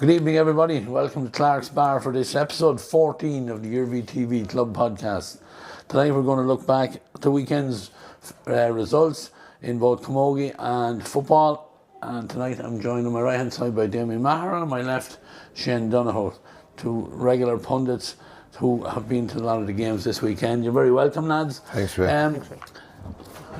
Good evening, everybody. Welcome to Clark's Bar for this episode 14 of the Iarmhi TV Club podcast. Tonight we're going to look back at the weekend's results in both Kamogi and football. And tonight I'm joined on my right hand side by Damien Maher and on my left Shandona, two regular pundits who have been to a lot of the games this weekend. You're very welcome, lads. Thanks, Ray. I'm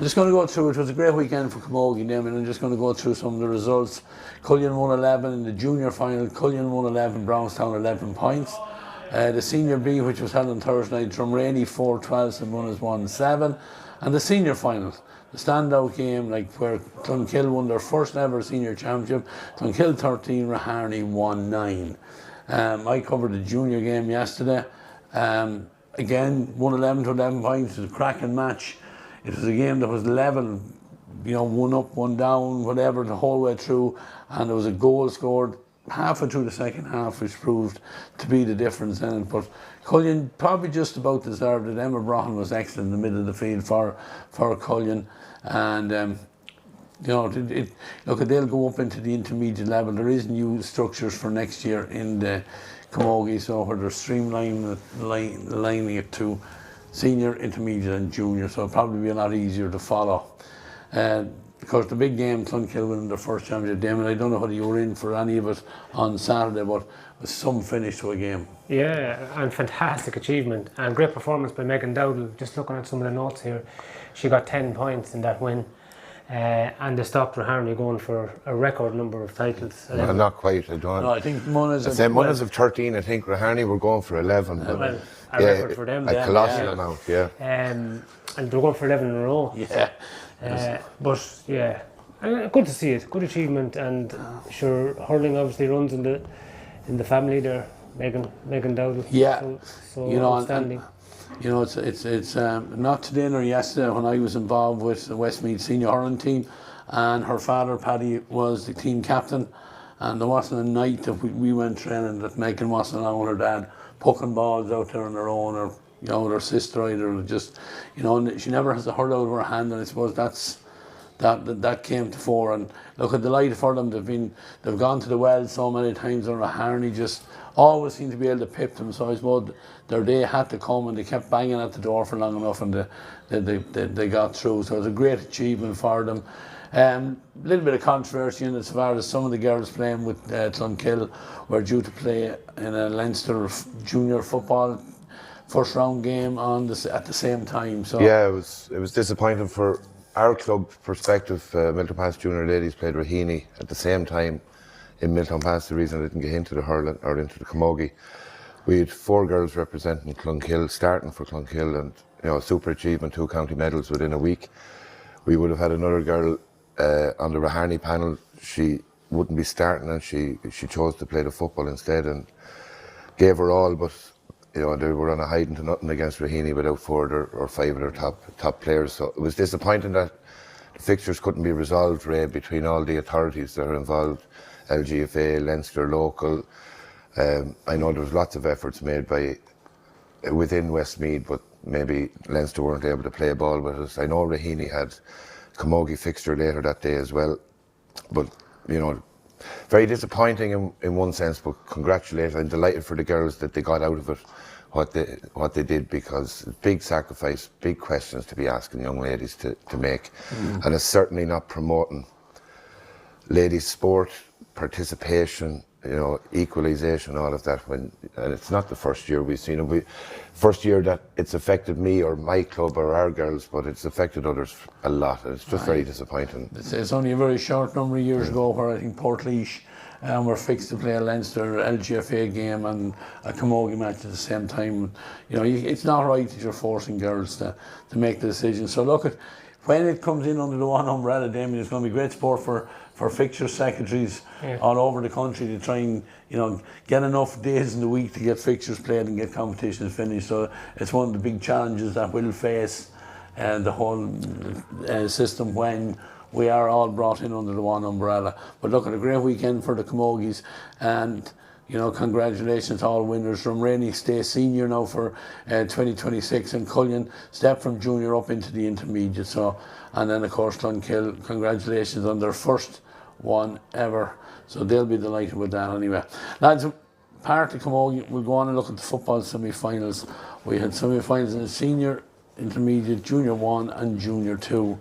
just going to go through, it was a great weekend for Kamogi, Damien. I'm just going to go through some of the results. Cullion won 11 in the junior final. Cullion won 11, Brownestown 11 points. The senior B, which was held on Thursday night, Drumraney 4-12, St Munas 1-7. And the senior final, the standout game, where Dunkill won their first ever senior championship. Dunkill 13, Iarmhi 1-9. I covered the junior game yesterday. Again, 1-11 to 11 points. It was a cracking match. It was a game that was level, one up, one down, whatever, the whole way through. And there was a goal scored halfway through the second half, which proved to be the difference in it. But Cullion probably just about deserved it. Emma Browne was excellent in the middle of the field for Cullion. And, look, they'll go up into the intermediate level. There is new structures for next year in the Kamogi, so where they're streamlining it to senior, intermediate and junior, so it'll probably be a lot easier to follow. Because the big game, Dunkill winning their first championship, Damien, I don't know whether you were in for any of it on Saturday, but it was some finish to a game. Yeah, and fantastic achievement and great performance by Megan Dowdle. Just looking at some of the notes here, she got 10 points in that win. And they stopped Iarmhi going for a record number of titles. Well, not quite, I don't. No, I think Munas of 13, I think Iarmhi were going for 11. Well, a record for them. A colossal amount, yeah. And they're going for 11 in a row. Yeah. But yeah, good to see it. Good achievement, and sure, hurling obviously runs in the family there. Megan Dowdle. Yeah. So outstanding. It's not today nor yesterday when I was involved with the Westmeath senior hurling team, and her father Paddy was the team captain, and there wasn't a night that we went training that Megan wasn't along with her dad pucking balls out there on her own, or with her sister either. Just she never has a hurl out of her hand, and I suppose that came to fore. And look, a delight for them. They've gone to the well so many times, and Iarmhi just always seemed to be able to pip them. So I suppose their day had to come, and they kept banging at the door for long enough, and they got through. So it was a great achievement for them. A little bit of controversy in as far as some of the girls playing with Dunkill were due to play in a Leinster junior football first round game at the same time. So yeah, it was disappointing for our club perspective. Miltown Pass junior ladies played Raheny at the same time in Miltown Pass. The reason I didn't get into the hurling or into the Kamogi, we had 4 girls representing Dunkill, starting for Dunkill, and a super achievement, 2 county medals within a week. We would have had another girl on the Iarmhi panel. She wouldn't be starting, and she chose to play the football instead, and gave her all. But they were on a hiding to nothing against Raheny without 4 or 5 of their top players. So it was disappointing that the fixtures couldn't be resolved, Ray, between all the authorities that are involved, LGFA, Leinster, local. I know there was lots of efforts made within Westmeath, but maybe Leinster weren't able to play a ball with us. I know Raheny had Kamogi fixture later that day as well, but very disappointing in one sense, but congratulations. I'm delighted for the girls that they got out of it what they did, because big sacrifice, big questions to be asking young ladies to make. And it's certainly not promoting ladies sport, participation, equalisation, all of that. And it's not the first year we've seen it. First year that it's affected me or my club or our girls, but it's affected others a lot. And it's just very disappointing. It's only a very short number of years ago where I think Portlaoise were fixed to play a Leinster LGFA game and a Kamogi match at the same time. It's not right that you're forcing girls to make the decision. So look, when it comes in under the one umbrella, Damien, it's going to be great sport for fixture secretaries all over the country to try and get enough days in the week to get fixtures played and get competitions finished. So it's one of the big challenges that we'll face the whole system when we are all brought in under the one umbrella. But look, at a great weekend for the Kamogis, and congratulations to all winners. Drumraney stay senior now for 2026, and Cullion step from junior up into the intermediate. So, and then of course Dunkill, congratulations on their first one ever. So they'll be delighted with that anyway. Lads, part of Kamogi, we'll go on and look at the football semi-finals. We had semi-finals in the senior, intermediate, junior 1 and junior 2.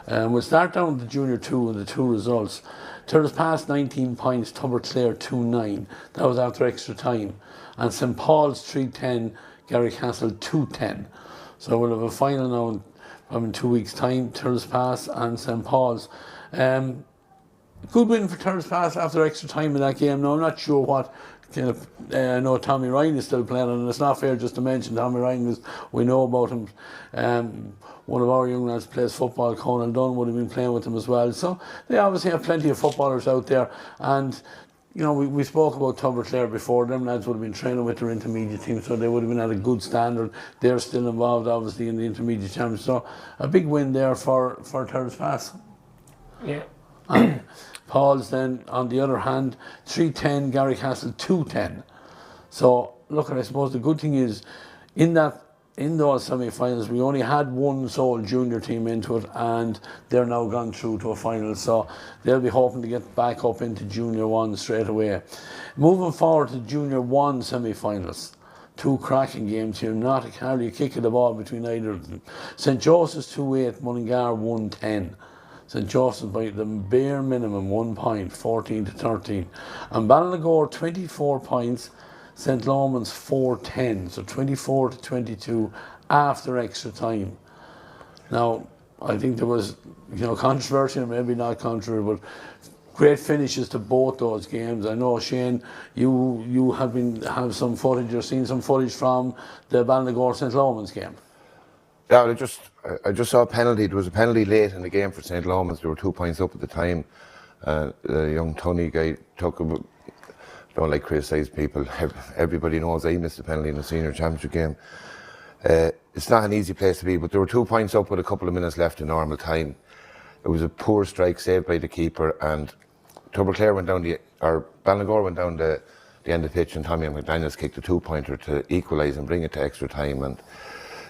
We'll start down with the junior 2 and the 2 results. Turtles Pass 19 points, Tubbert 2-9. That was after extra time. And St Paul's 3-10, Garrycastle 2-10. So we'll have a final now in 2 weeks' time, Turtles Pass and St Paul's. Good win for Turtles Pass after extra time in that game. Now, I'm not sure what kind of. I know Tommy Ryan is still playing, and it's not fair just to mention Tommy Ryan, we know about him. One of our young lads plays football, Conan Dunn would have been playing with him as well. So they obviously have plenty of footballers out there. And, you know, we spoke about Tubbert there before. Them lads would have been training with their intermediate team, so they would have been at a good standard. They're still involved, obviously, in the intermediate championship. So a big win there for Turtles Pass. Yeah. And Paul's then, on the other hand, 3-10, Garrycastle 2-10. So, look, I suppose the good thing is, in those semi-finals, we only had one sole junior team into it, and they're now gone through to a final. So they'll be hoping to get back up into junior 1 straight away. Moving forward to junior 1 semi-finals. 2 cracking games here, not hardly a kick of the ball between either of them. St Joseph's 2-8, Mullingar 1-10. St Joseph's by the bare minimum 1 point, 14-13. And Ballynagore 24 points, St Loman's 4-10, so 24-22 after extra time. Now, I think there was, controversy, or maybe not controversy, but great finishes to both those games. I know, Shane, you have some footage, you've seen some footage from the Ballynagore St Loman's game. Yeah, I just saw a penalty. There was a penalty late in the game for St. Loman's. There were 2 points up at the time. The young Tony guy took him. Don't like criticise people. Everybody knows I missed a penalty in the senior championship game. It's not an easy place to be, but there were 2 points up with a couple of minutes left in normal time. It was a poor strike saved by the keeper, and Ballynagore went down the end of the pitch, and Tommy McDaniels kicked a 2-pointer to equalise and bring it to extra time, and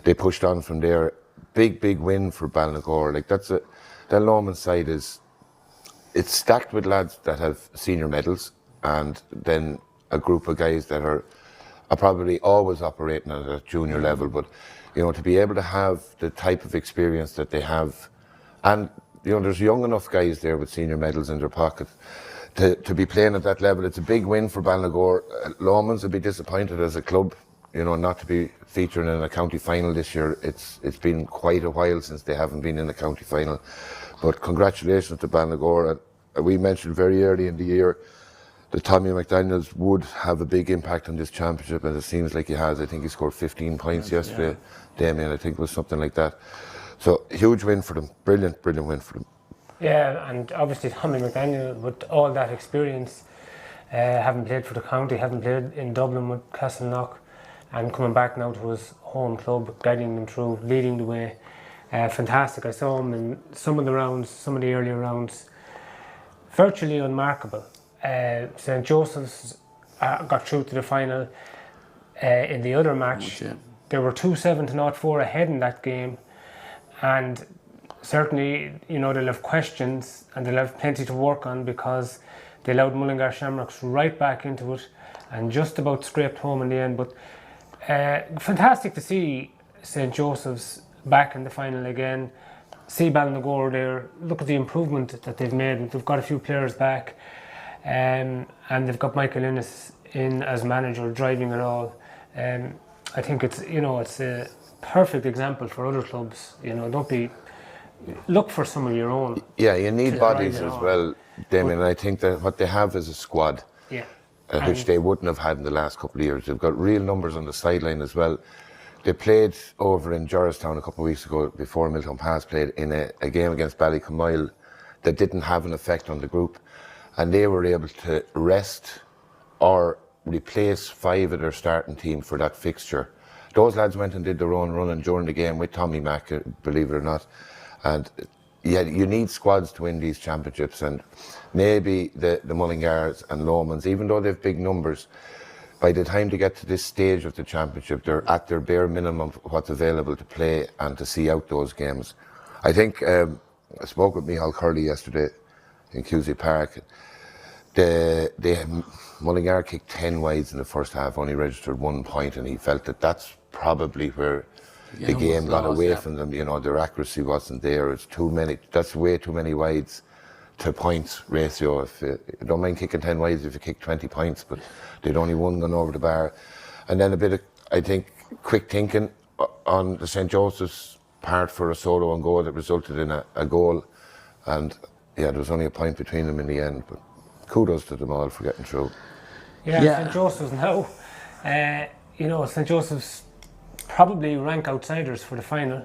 they pushed on from there. Big win for Ballynagore. Like that Loman side it's stacked with lads that have senior medals, and then a group of guys that are probably always operating at a junior level. But to be able to have the type of experience that they have, and there's young enough guys there with senior medals in their pocket to be playing at that level. It's a big win for Ballynagore. Lomans will be disappointed as a club, not to be featuring in a county final this year. It's been quite a while since they haven't been in a county final. But congratulations to Ballynagore. We mentioned very early in the year that Tommy McDaniels would have a big impact on this championship, and it seems like he has. I think he scored 15 points yesterday. Yeah. Damien, I think it was something like that. So huge win for them. Brilliant win for them. Yeah, and obviously Tommy McDaniel, with all that experience, having played for the county, having played in Dublin with Castleknock, and coming back now to his home club, guiding them through, leading the way. Fantastic. I saw him in some of the earlier rounds. Virtually unmarkable. St Joseph's got through to the final. In the other match, they were 2-7-4 ahead in that game. And certainly, they'll have questions and they'll have plenty to work on, because they allowed Mullingar Shamrocks right back into it and just about scraped home in the end. But fantastic to see St Joseph's back in the final again. See Ballynagore there. Look at the improvement that they've made. They've got a few players back, and they've got Michael Innes in as manager, driving it all. I think it's a perfect example for other clubs. Look for some of your own. Yeah, you need bodies as well, Damien. And I think that what they have is a squad. Yeah. Which they wouldn't have had in the last couple of years. They've got real numbers on the sideline as well. They played over in Jarristown a couple of weeks ago, before Miltown Pass played in a game against Ballycamoyle that didn't have an effect on the group, and they were able to rest or replace 5 of their starting team for that fixture. Those lads went and did their own running during the game with Tommy Mack, believe it or not. And you need squads to win these championships, and maybe the Mullingars and Lomans, even though they've big numbers, by the time they get to this stage of the championship, they're at their bare minimum of what's available to play and to see out those games. I think I spoke with Micheál Curley yesterday. in Cusack Park. Mullingar kicked 10 wides in the first half, only registered 1 point, and he felt that that's probably where the game got away from them. You know, their accuracy wasn't there. It's too many. That's way too many wides to points ratio. If you don't mind kicking 10 wides if you kick 20 points, but they'd only one gone over the bar. And then a bit of, I think, quick thinking on the St. Joseph's part for a solo and goal that resulted in a goal. And yeah, there was only a point between them in the end, but kudos to them all for getting through. Yeah. St. Joseph's now, you know, St. Joseph's probably rank outsiders for the final,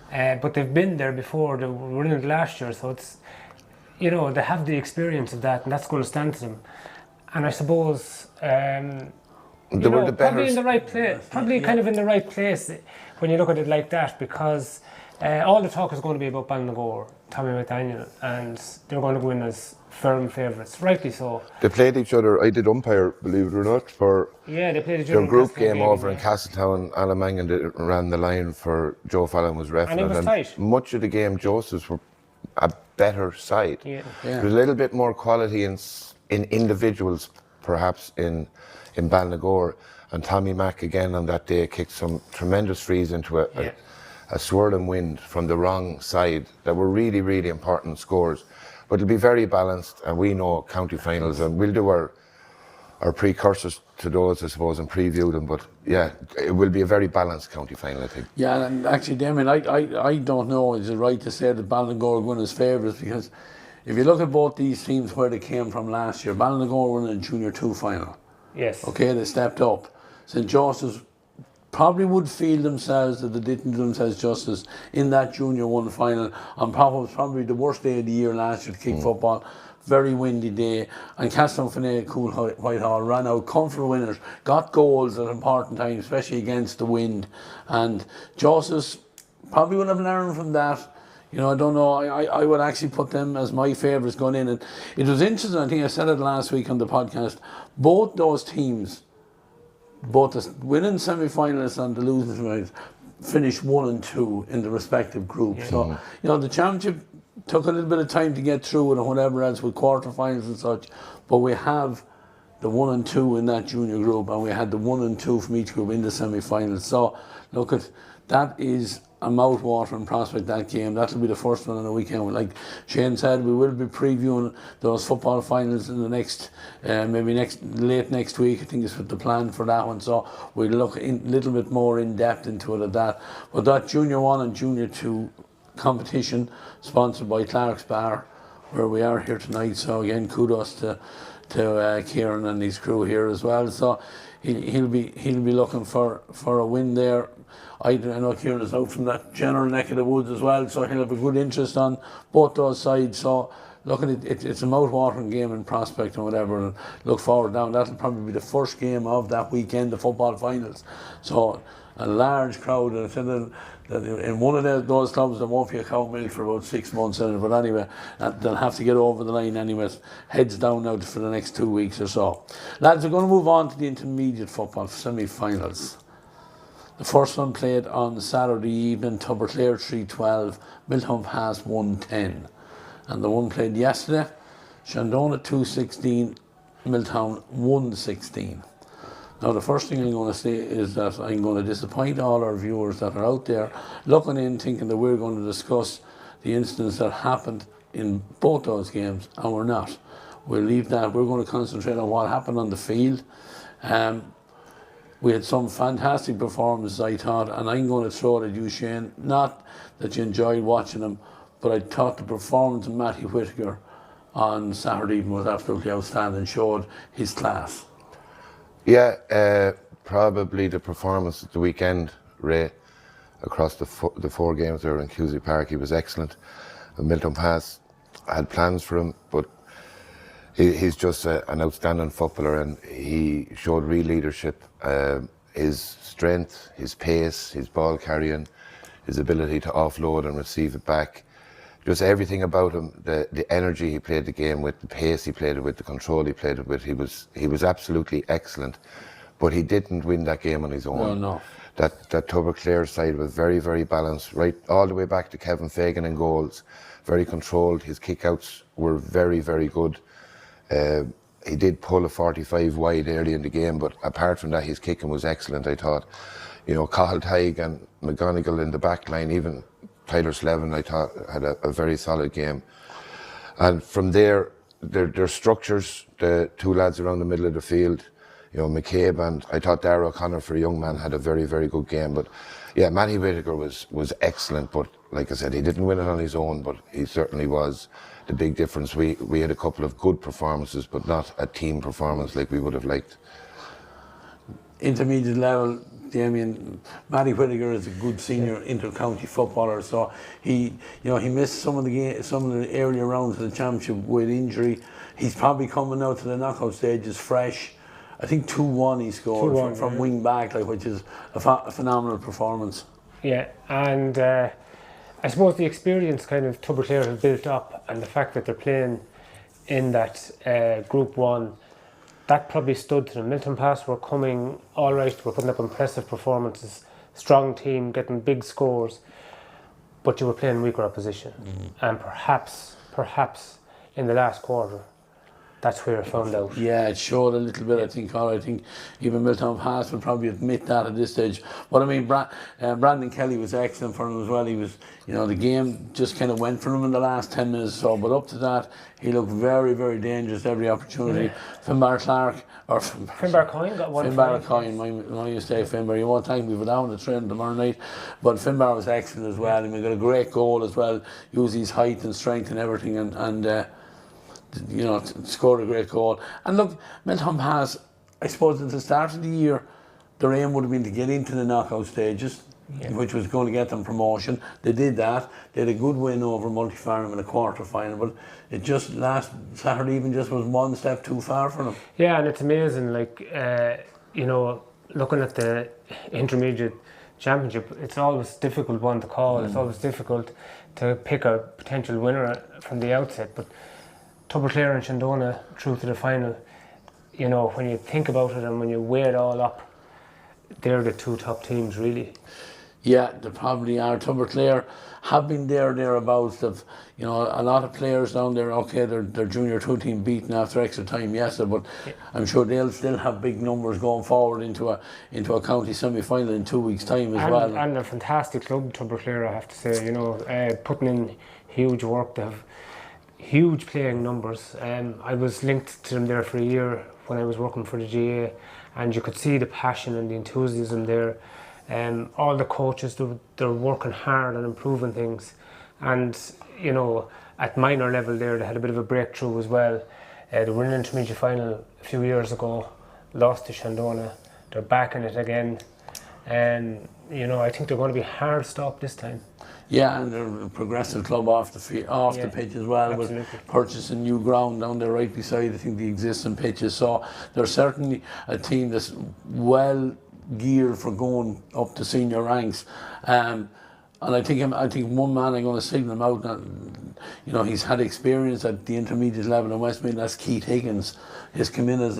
but they've been there before. They were in it last year, so it's, you know, they have the experience of that, and that's going to stand to them. And I suppose, you know, probably in the right place, kind of in the right place when you look at it like that, because all the talk is going to be about Donoghue, Tommy McDaniel, and they're going to go in as firm favourites, rightly so. They played each other. I did umpire, believe it or not, for they played each other their group game over in Castletown. Alan Mangan ran the line for Joe Fallon was ref, and it was tight. Much of the game, Josephs were a better side. There's a little bit more quality in individuals, perhaps in Ballinagore, and Tommy Mack again on that day kicked some tremendous frees into a swirling wind from the wrong side that were really, really important scores. But it'll be very balanced, and we know county finals, and we'll do our precursors to those, I suppose, and preview them. But yeah, it will be a very balanced county final, I think. Yeah, and actually, Damien, I don't know, is it right to say that Ballinagore won as favourites? Because if you look at both these teams where they came from last year, Ballinagore won in a Junior 2 final. Yes. Okay, they stepped up. St. Joseph's probably would feel themselves that they didn't do themselves justice in that Junior 1 final, and probably the worst day of the year last year to kick football. Very windy day, and Castletown Cool Whitehall ran out comfortable winners, got goals at important times, especially against the wind, and Joseph's probably would have learned from that. You know, I don't know, I would actually put them as my favourites going in. And it was interesting, I think I said it last week on the podcast, both those teams, both the winning semi-finalists and the losing semi-finalists, finished 1 and 2 in the respective groups. So, you know, the championship took a little bit of time to get through it and whatever else with quarterfinals and such, but we have the 1 and 2 in that junior group, and we had the 1 and 2 from each group in the semi-finals. So, look, that is a mouth-watering prospect, that game. That'll be the first one on the weekend. Like Shane said, we will be previewing those football finals in the next, late next week. I think is what the plan for that one. So we'll look a little bit more in depth into it at that. But that Junior 1 and Junior 2 competition, sponsored by Clark's Bar, where we are here tonight. So again, kudos to Kieran and his crew here as well. So he'll be looking for a win there. I know Kieran is out from that general neck of the woods as well, so he'll have a good interest on both those sides. So look at it, it's a mouth-watering game in prospect and whatever, and look forward down. That'll probably be the first game of that weekend, the football finals. So a large crowd, and I said that in one of those clubs there won't be a cow milk for about 6 months in it, but anyway, they'll have to get over the line anyway. Heads down now for the next 2 weeks or so. Lads, we're going to move on to the intermediate football semi-finals. The first one played on Saturday evening, Tubbert 3-12, Miltown Pass 1-10. And the one played yesterday, Shandona 2-16, Miltown 1-16. Now the first thing I'm going to say is that I'm going to disappoint all our viewers that are out there looking in thinking that we're going to discuss the incidents that happened in both those games, and we're not. We'll leave that. We're going to concentrate on what happened on the field. We had some fantastic performances, I thought, and I'm going to throw it at you, Shane. Not that you enjoyed watching them, but I thought the performance of Matty Whittaker on Saturday evening was absolutely outstanding, showed his class. Yeah, probably the performance at the weekend, Ray, across the 4 games there in Cusack Park, he was excellent. And Miltown Pass, I had plans for him, but he's just an outstanding footballer, and he showed real leadership. His strength, his pace, his ball carrying, his ability to offload and receive it back, just everything about him, the energy he played the game with, the pace he played it with, the control he played it with, he was absolutely excellent. But he didn't win that game on his own. No. That Tubbert Clare side was very, very balanced, right all the way back to Kevin Fagan in goals. very controlled. His kickouts were very, very good. He did pull a 45 wide early in the game, but apart from that, his kicking was excellent, I thought. You know, Cahill Tighe and McGonigal in the back line, even Tyler Slevin, I thought, had a very solid game. And from there, their structures, the two lads around the middle of the field, you know, McCabe and I thought Darragh O'Connor, for a young man, had a very, very good game. But yeah, Matty Whittaker was excellent, but like I said, he didn't win it on his own, but he certainly was the big difference. We had a couple of good performances, but not a team performance like we would have liked. Intermediate level, Damien, Matty Whittaker is a good senior inter-county footballer, so he missed some of the earlier rounds of the championship with injury. He's probably coming out to the knockout stages fresh. I think 2-1 he scored from wing back, which is a phenomenal performance. Yeah, and I suppose the experience kind of Tubbert have built up, and the fact that they're playing in that Group 1, that probably stood to them. Miltown Pass were coming all right, were putting up impressive performances, strong team, getting big scores, but you were playing weaker opposition. And perhaps in the last quarter, that's where it found out. Yeah, it showed a little bit, I think. I think even Miltown Pass would probably admit that at this stage. But I mean, Brandon Kelly was excellent for him as well. He was, the game just kind of went for him in the last 10 minutes or so. But up to that, he looked very, very dangerous every opportunity. Yeah. Finbar Coyne got one. Finbar Coyne, my mistake, Finbar. You won't thank me for down the train tomorrow night. But Finbar was excellent as well. And we got a great goal as well. Use his height and strength and everything, and scored a great goal. And look, Miltown Pass, I suppose at the start of the year, their aim would have been to get into the knockout stages, which was going to get them promotion. They did that. They had a good win over Multifarm in a quarter final, but it just last Saturday even just was one step too far for them. Yeah, and it's amazing, looking at the intermediate championship, it's always a difficult one to call. It's always difficult to pick a potential winner from the outset, but Tubbert and Shandona through to the final, when you think about it and when you weigh it all up, they're the two top teams, really. Yeah, they probably are. Tubbert have been thereabouts. Of a lot of players down there. Okay, their junior 2 team beaten after extra time yesterday, but I'm sure they'll still have big numbers going forward into a county semi-final in 2 weeks' time as well. And a fantastic club, Tubbert, I have to say. Putting in huge work. They have huge playing numbers. I was linked to them there for a year when I was working for the GA, and you could see the passion and the enthusiasm there. All the coaches, they're working hard on improving things, and at minor level there they had a bit of a breakthrough as well. They were in an intermediate final a few years ago, lost to Shandona. They're back in it again, and I think they're going to be hard stopped this time. Yeah, and they're a progressive club off the pitch as well, absolutely. With purchasing new ground down there right beside, I think, the existing pitches. So they're certainly a team that's well geared for going up to senior ranks. And I think one man I'm going to signal him out. That, he's had experience at the intermediate level in Westmeath. That's Keith Higgins. He's come in as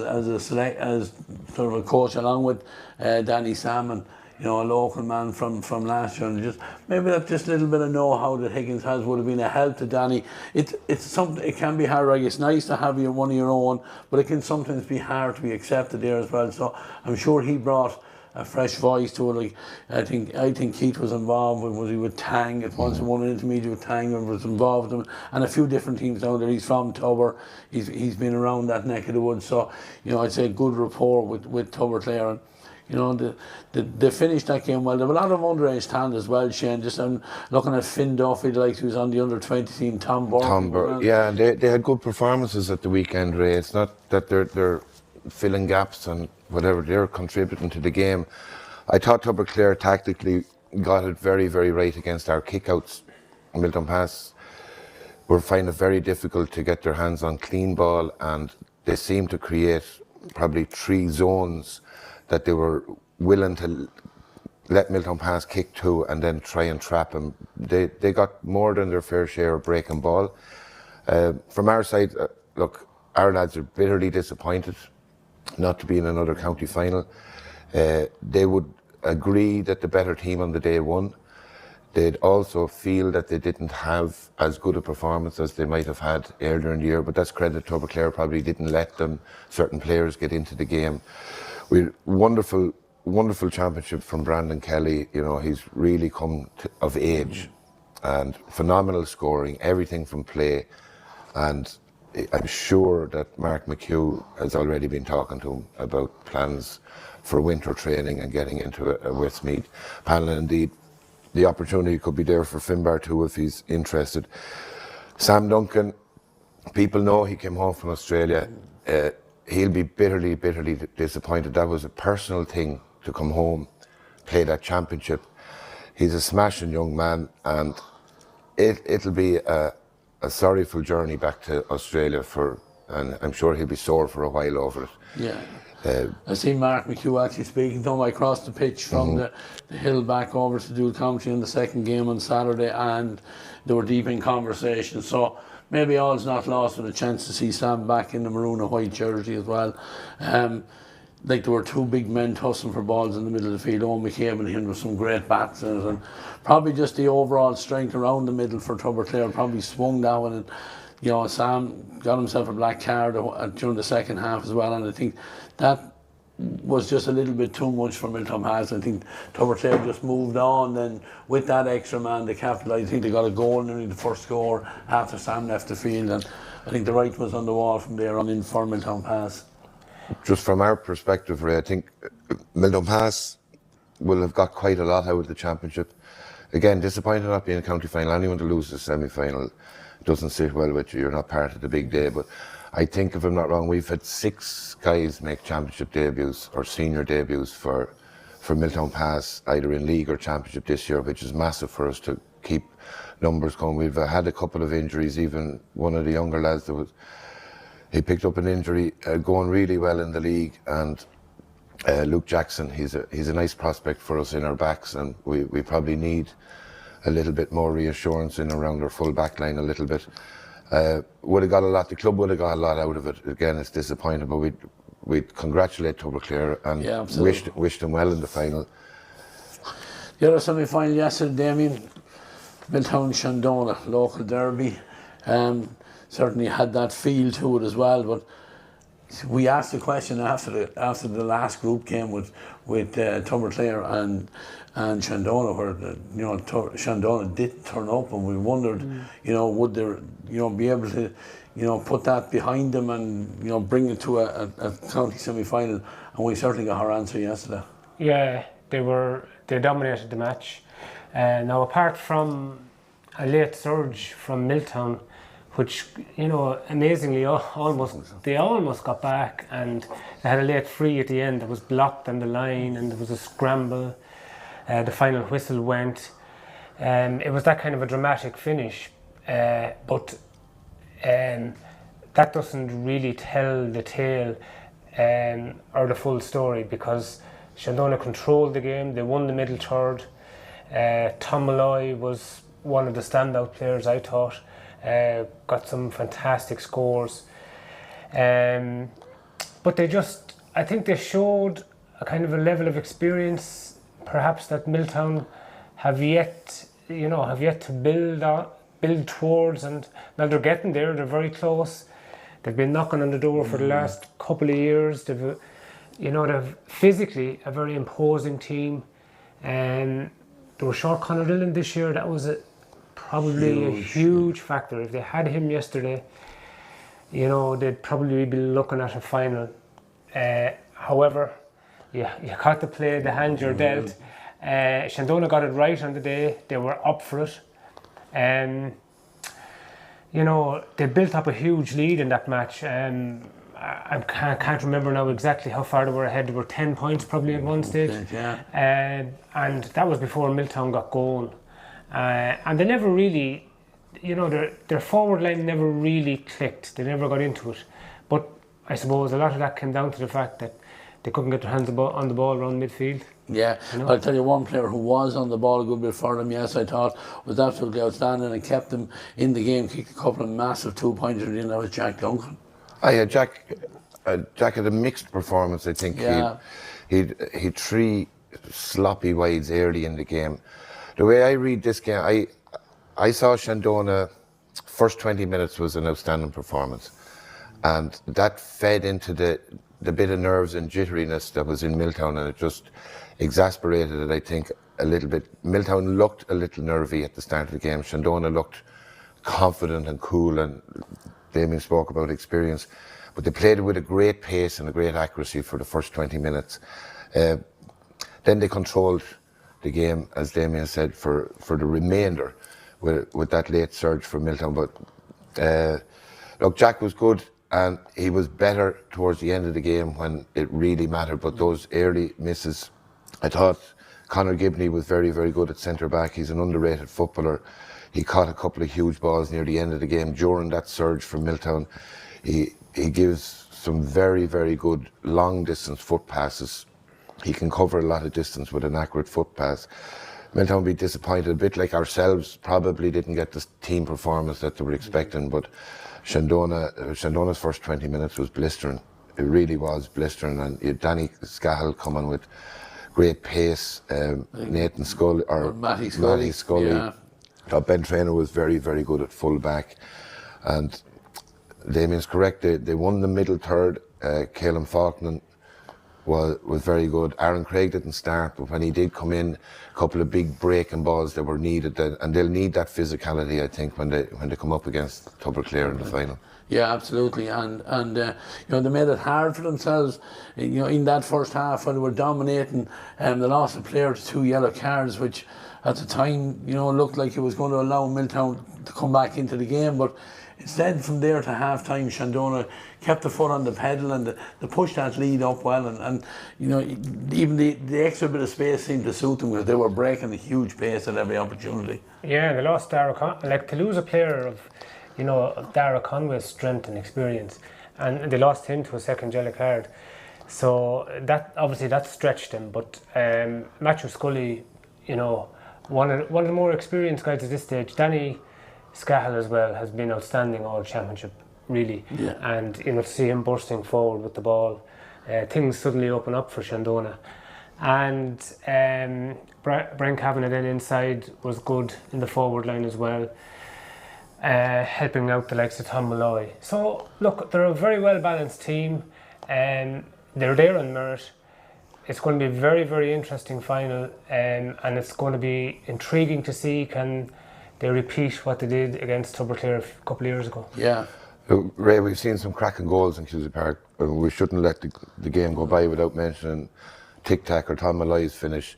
sort of a coach along with Danny Salmon. A local man from last year, and maybe that just little bit of know-how that Higgins has would have been a help to Danny. It's something. It can be hard. Right? It's nice to have one of your own, but it can sometimes be hard to be accepted there as well. So I'm sure he brought a fresh voice to it. I think Keith was involved. Was he with Tang? At once won an intermediate with Tang and was involved in, and a few different teams down there. He's from Tubbert. He's been around that neck of the woods. So I'd say good rapport with Tubbert there. They finished that game well. There were a lot of underage talent as well, Shane. Just looking at Finn Duffy, who was on the under-20 team, Tom Burke. Yeah, they had good performances at the weekend, Ray. It's not that they're filling gaps and whatever, they're contributing to the game. I thought Tubbert tactically got it very, very right against our kickouts. Miltown Pass were finding it very difficult to get their hands on clean ball, and they seemed to create probably 3 zones that they were willing to let Miltown Pass kick to and then try and trap him. They got more than their fair share of breaking ball. From our side, look, our lads are bitterly disappointed not to be in another county final. They would agree that the better team on the day won. they'd also feel that they didn't have as good a performance as they might have had earlier in the year, but that's credit to Tubbert probably didn't let them, certain players, get into the game. We wonderful championship from Brandon Kelly. You know, he's really come of age, and phenomenal scoring, everything from play, and I'm sure that Mark McHugh has already been talking to him about plans for winter training and getting into a Westmeath panel. Indeed, the opportunity could be there for Finbar too if he's interested. Sam Duncan, people know he came home from Australia. He'll be bitterly disappointed. That was a personal thing to come home, play that championship. He's a smashing young man, and it'll be a sorrowful journey back to Australia and I'm sure he'll be sore for a while over it. Yeah. I seen Mark McHugh actually speaking to him. I crossed the pitch from the hill back over to do commentary in the second game on Saturday, and they were deep in conversation. So maybe all's not lost with a chance to see Sam back in the maroon and white jersey as well. Like, there were two big men tussling for balls in the middle of the field. Owen McCabe and him with some great bats in it, and probably just the overall strength around the middle for Tubbert probably swung that one. And you know, Sam got himself a black card during the second half as well, and I think that was just a little bit too much for Miltown Pass. I think Tubbert just moved on, and with that extra man, they capitalised. I think they got a goal in the first score after Sam left the field, and I think the writing was on the wall from there on in for Miltown Pass. Just from our perspective, Ray, I think Miltown Pass will have got quite a lot out of the championship. Again, disappointed not being a county final. Anyone to lose the semi-final doesn't sit well with you. You're not part of the big day. But I think, if I'm not wrong, we've had 6 guys make championship debuts or senior debuts for Miltown Pass, either in league or championship this year, which is massive for us to keep numbers going. We've had a couple of injuries. Even one of the younger lads, he picked up an injury going really well in the league, and Luke Jackson, he's a nice prospect for us in our backs, and we probably need a little bit more reassurance in around our full back line a little bit. Would have got a lot, the club would have got a lot out of it. Again, it's disappointing, but we'd congratulate Tubbert and wish them well in the final. The other semi-final yesterday, Damien, Miltown Shandona, local derby. Certainly had that feel to it as well, but we asked the question after the last group came with Tubbert and Shandona, where Shandona didn't turn up, and we wondered, would they, be able to, put that behind them and bring it to a county semi-final, and we certainly got our answer yesterday. Yeah, they dominated the match. Now, apart from a late surge from Miltown, which, amazingly, they almost got back, and they had a late free at the end that was blocked on the line, and there was a scramble. The final whistle went. It was that kind of a dramatic finish, but that doesn't really tell the tale or the full story, because Shandona controlled the game. They won the middle third. Tom Malloy was one of the standout players, I thought. Got some fantastic scores, but I think they showed a kind of a level of experience, perhaps, that Miltown have yet to build towards, and now they're getting there. They're very close. They've been knocking on the door for the last couple of years. They've physically a very imposing team, and they were short Conor Dillon this year. That was probably a huge factor. If they had him yesterday, they'd probably be looking at a final. However, you got to play the hand you're dealt. Shandona got it right on the day. They were up for it. They built up a huge lead in that match. I can't remember now exactly how far they were ahead. They were 10 points probably at one stage. And that was before Miltown got going. And they never really, their forward line never really clicked. They never got into it. But I suppose a lot of that came down to the fact that they couldn't get their hands on the ball around midfield. Yeah, I'll tell you one player who was on the ball a good bit for them, yes, I thought was absolutely outstanding and kept them in the game, kicked a couple of massive 2-pointers, and that was Jack Duncan. Jack had a mixed performance, I think. He'd 3 sloppy wides early in the game. The way I read this game, I saw Shandona, first 20 minutes was an outstanding performance. And that fed into the bit of nerves and jitteriness that was in Miltown, and it just exasperated it, I think, a little bit. Miltown looked a little nervy at the start of the game. Shandona looked confident and cool, and Damien spoke about experience. But they played it with a great pace and a great accuracy for the first 20 minutes. Then they controlled the game, as Damien said, for the remainder with that late surge for Miltown. But look, Jack was good, and he was better towards the end of the game when it really mattered. But those early misses, I thought Conor Gibney was very, very good at centre back. He's an underrated footballer. He caught a couple of huge balls near the end of the game during that surge from Miltown. He gives some very, very good long distance foot passes. He can cover a lot of distance with an accurate foot pass. Miltown will be disappointed, a bit like ourselves, probably didn't get the team performance that they were expecting, but Shandona's first 20 minutes was blistering. It really was blistering, and Danny Scahill coming with great pace, Nathan Scully, or Matty Scully. Yeah. Ben Traynor was very, very good at full back, and Damien's correct, they won the middle third. Caelan Faulkner was very good. Aaron Craig didn't start, but when he did come in, a couple of big breaking balls that were needed, and they'll need that physicality, I think, when they come up against Tubbert in the final. Yeah, absolutely, and you know, they made it hard for themselves. You know, in that first half when they were dominating, they lost a player to 2 yellow cards, which at the time, you know, looked like it was going to allow Miltown to come back into the game, but instead, from there to half-time, Shandona kept the foot on the pedal, and they pushed that lead up well, and you know, even the extra bit of space seemed to suit them because they were breaking a huge pace at every opportunity. Yeah, they lost Dara to lose a player of, you know, Dara Conway's strength and experience, and they lost him to a second yellow card. So that obviously that stretched them, but Matthew Scully, you know, one of the more experienced guys at this stage. Danny Scahill as well has been outstanding all championship, really. Yeah. And you know, to see him bursting forward with the ball, things suddenly open up for Shandona. And Brian Kavanagh then inside was good in the forward line as well, helping out the likes of Tom Malloy. So look, they're a very well balanced team, and they're there on merit. It's going to be a very, very interesting final, and it's going to be intriguing to see can they repeat what they did against Tubbert a couple of years ago. Yeah. Ray, we've seen some cracking goals in Cusack Park, but we shouldn't let the game go by without mentioning Tic Tac or Tom Malloy's finish.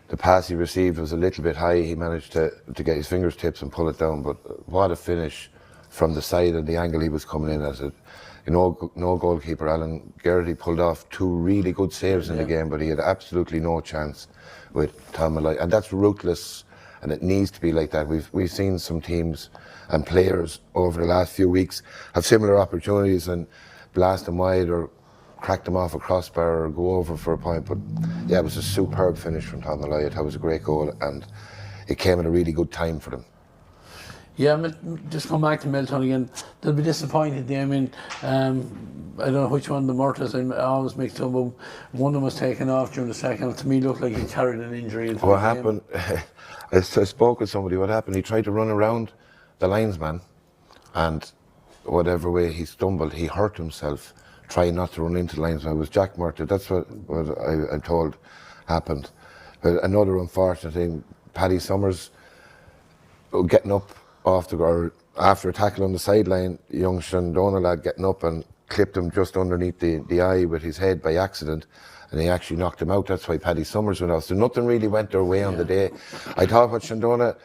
The pass he received was a little bit high. He managed to get his fingers tips and pull it down, but what a finish from the side and the angle he was coming in at it. You know, no goalkeeper, Alan Geraghty, pulled off 2 really good saves in the game, but he had absolutely no chance with Tom Malloy, and that's ruthless. And it needs to be like that. We've seen some teams and players over the last few weeks have similar opportunities and blast them wide or crack them off a crossbar or go over for a point. But yeah, it was a superb finish from Tom Malloy. It was a great goal, and it came at a really good time for them. Yeah, just come back to Miltown again. They'll be disappointed. I mean, I don't know which one of the Murtas, I always mixed up, but one of them was taken off during the second. To me, it looked like he carried an injury into What the happened, game. I spoke with somebody, what happened, he tried to run around the linesman, and whatever way he stumbled, he hurt himself trying not to run into the linesman. It was Jack Murta, that's what I'm told happened. But another unfortunate thing, Paddy Summers getting up or after a tackle on the sideline, young Shandona lad getting up and clipped him just underneath the eye with his head by accident, and he actually knocked him out. That's why Paddy Summers went out. So nothing really went their way on the day. I thought what Shandona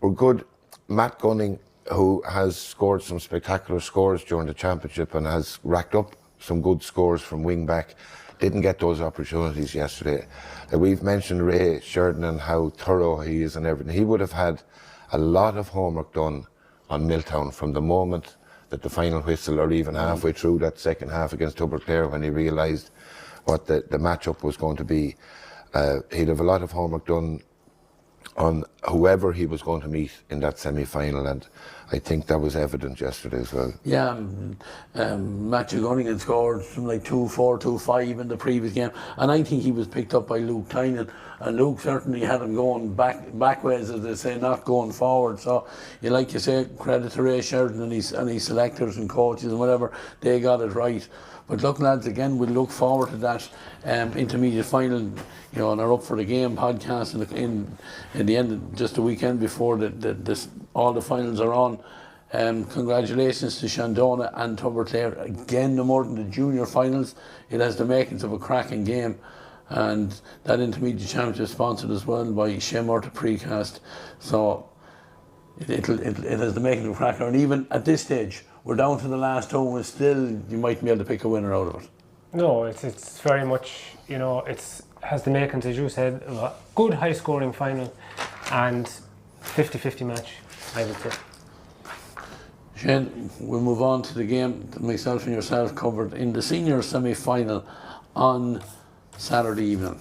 were good. Matt Gunning, who has scored some spectacular scores during the championship and has racked up some good scores from wing back, didn't get those opportunities yesterday. We've mentioned Ray Sheridan and how thorough he is and everything. He would have had a lot of homework done on Miltown from the moment that the final whistle, or even halfway through that second half against Tubbert when he realised what the matchup was going to be. He'd have a lot of homework done on whoever he was going to meet in that semi-final, and I think that was evident yesterday as well. Yeah, Matthew Gunningham scored something like 2-4, 2-5 in the previous game, and I think he was picked up by Luke Tynan, and Luke certainly had him going backwards, as they say, not going forward. So, like you say, credit to Ray Sheridan and his selectors and coaches and whatever, they got it right. But look, lads, again, we'll look forward to that intermediate final, and our Up for the Game podcast in the end, just the weekend before all the finals are on. Congratulations to Shandona and Tubbert there. Again, no more than the junior finals, it has the makings of a cracking game. And that intermediate championship sponsored as well by Shamrocks Precast. So it has the makings of a cracker. And even at this stage, we're down to the last two, and still you might be able to pick a winner out of it. No, it's very much, it has the makings, as you said, of a good high scoring final and 50-50 match, I would say. Shane, we'll move on to the game that myself and yourself covered in the senior semi-final on Saturday evening.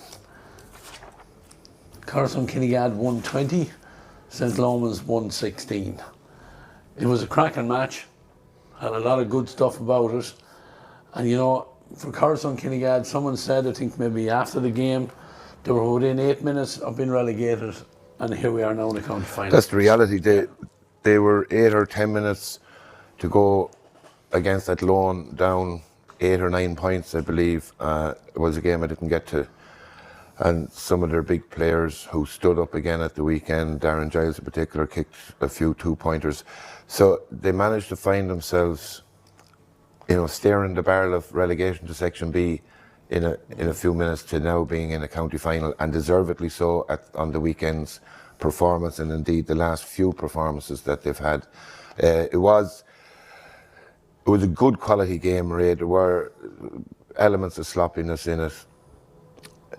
Carson Kinigad 120, St. Loman's 116. It was a cracking match, had a lot of good stuff about it, and for Carson Kinigad, someone said, I think maybe after the game, they were within 8 minutes of being relegated, and here we are now in the county final. That's the reality. They were 8 or 10 minutes to go against that Athlone, down 8 or 9 points, I believe. It was a game I didn't get to. And some of their big players who stood up again at the weekend, Darren Giles in particular, kicked a few 2-pointers. So they managed to find themselves, staring the barrel of relegation to Section B in a few minutes to now being in a county final, and deservedly so on the weekend's performance, and indeed the last few performances that they've had. It was a good quality game, Ray. There were elements of sloppiness in it.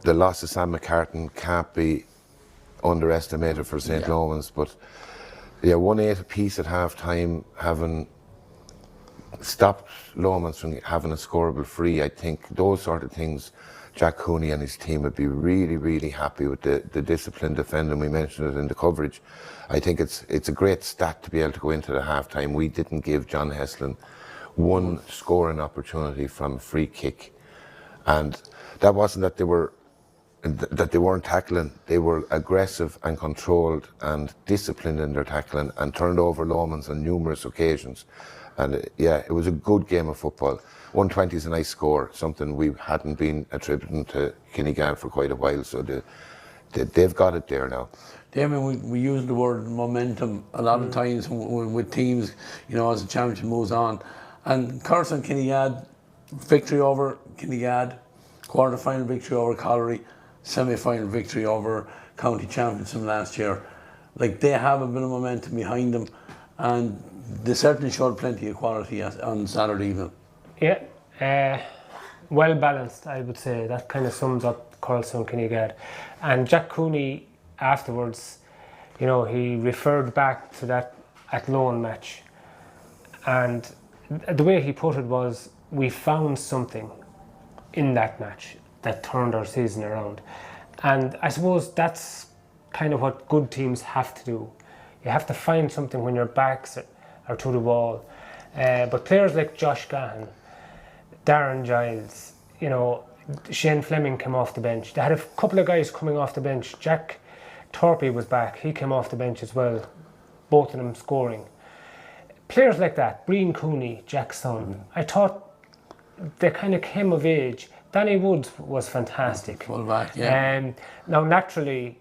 The loss of Sam McCartan can't be underestimated for St. Loman's, but 1-8 apiece at half time, having stopped Loman's from having a scoreable free. I think those sort of things, Jack Cooney and his team would be really, really happy with the disciplined defending. We mentioned it in the coverage. I think it's a great stat to be able to go into the half time. We didn't give John Heslin one scoring opportunity from a free kick, and that wasn't that they weren't tackling. They were aggressive and controlled and disciplined in their tackling, and turned over Lomans on numerous occasions. And it was a good game of football. 120 is a nice score, something we hadn't been attributing to Kinigad for quite a while, so they've got it there now. Damien, we use the word momentum a lot of times with teams, as the championship moves on. And Carson Kinigad, victory over Kinigad, quarter-final victory over Colliery, semi-final victory over county champions from last year. Like, they have a bit of momentum behind them, and they certainly showed plenty of quality on Saturday evening. Yeah, well balanced, I would say. That kind of sums up Carson Kinigad. And Jack Cooney afterwards, he referred back to that Athlone match, and the way he put it was, we found something in that match that turned our season around. And I suppose that's kind of what good teams have to do. You have to find something when your backs are to the wall. But players like Josh Gahan, Darren Giles, Shane Fleming came off the bench. They had a couple of guys coming off the bench. Jack Torpey was back, he came off the bench as well, both of them scoring. Players like that, Brian Cooney, Jack's son, I thought they kind of came of age. Danny Woods was fantastic. Full back, yeah. Now, naturally,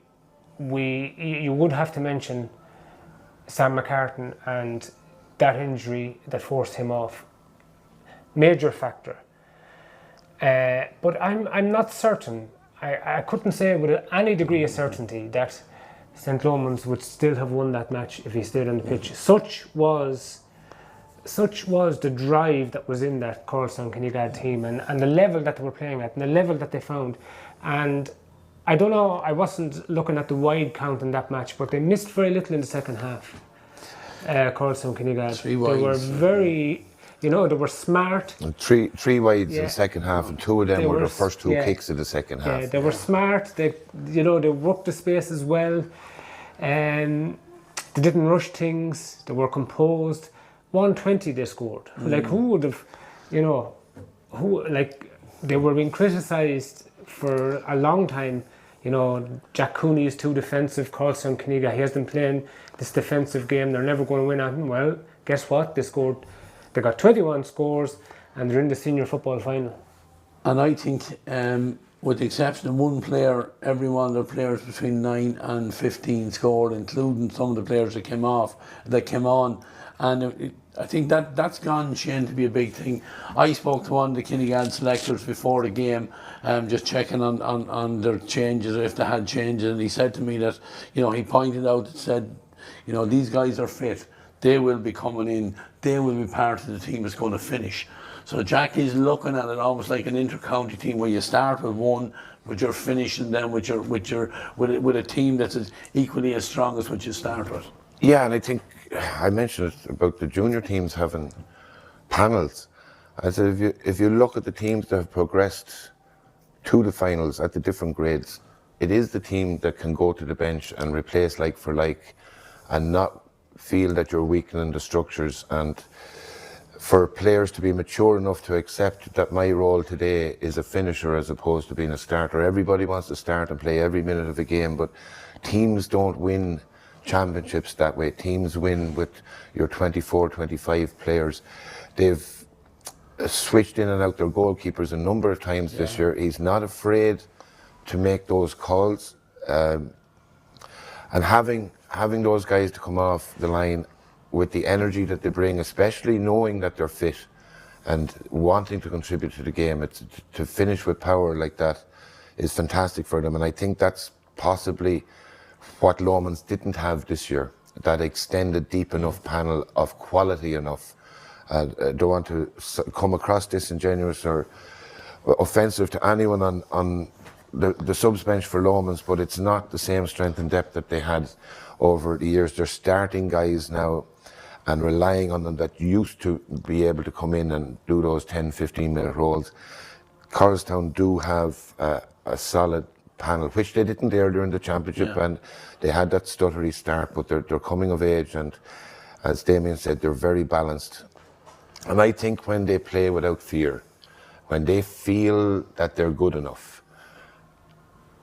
you would have to mention Sam McCartan and that injury that forced him off. Major factor. But I'm not certain. I couldn't say with any degree of certainty that St. Loman's would still have won that match if he stayed on the pitch. Such was the drive that was in that Carson Kinigad team, and the level that they were playing at, and the level that they found. And I don't know, I wasn't looking at the wide count in that match, but they missed very little in the second half. Carson Kinigad. They were very, they were smart. And three wides in the second half, and two of them were the first two kicks of the second half. Yeah, they were smart. They worked the space as well. They didn't rush things. They were composed. 120 they scored. Like, who would have, you know, they were being criticised for a long time. You know, Jack Cooney is too defensive. Carson Kinigad, he has been playing this defensive game. They're never going to win on him. Well, guess what? They got 21 scores, and they're in the senior football final. And I think, with the exception of one player, every one of the players between 9 and 15 scored, including some of the players that came on. And I think that's gone, Shane, to be a big thing. I spoke to one of the Kinigad selectors before the game, just checking on their changes, if they had changes, and he said to me that, you know, he pointed out, said, you know, these guys are fit. They will be coming in. They will be part of the team that's going to finish. So Jack is looking at it almost like an inter-county team where you start with one, but you're finishing them with a team that's equally as strong as what you start with. Yeah, and I think I mentioned it about the junior teams having panels. I said if you look at the teams that have progressed to the finals at the different grades, it is the team that can go to the bench and replace like for like, and not feel that you're weakening the structures, and for players to be mature enough to accept that my role today is a finisher as opposed to being a starter. Everybody wants to start and play every minute of a game, but teams don't win championships that way. Teams win with your 24, 25 players. They've switched in and out their goalkeepers a number of times this year. He's not afraid to make those calls, and having those guys to come off the line with the energy that they bring, especially knowing that they're fit and wanting to contribute to the game, to finish with power like that is fantastic for them. And I think that's possibly what Loman's didn't have this year, that extended deep enough panel of quality enough. I don't want to come across disingenuous or offensive to anyone on the subs bench for Loman's, but it's not the same strength and depth that they had over the years. They're starting guys now and relying on them that used to be able to come in and do those 10-15 minute roles. Carlstown do have a solid panel, which they didn't earlier in the championship, and they had that stuttery start, but they're coming of age, and as Damien said, they're very balanced. And I think when they play without fear, when they feel that they're good enough,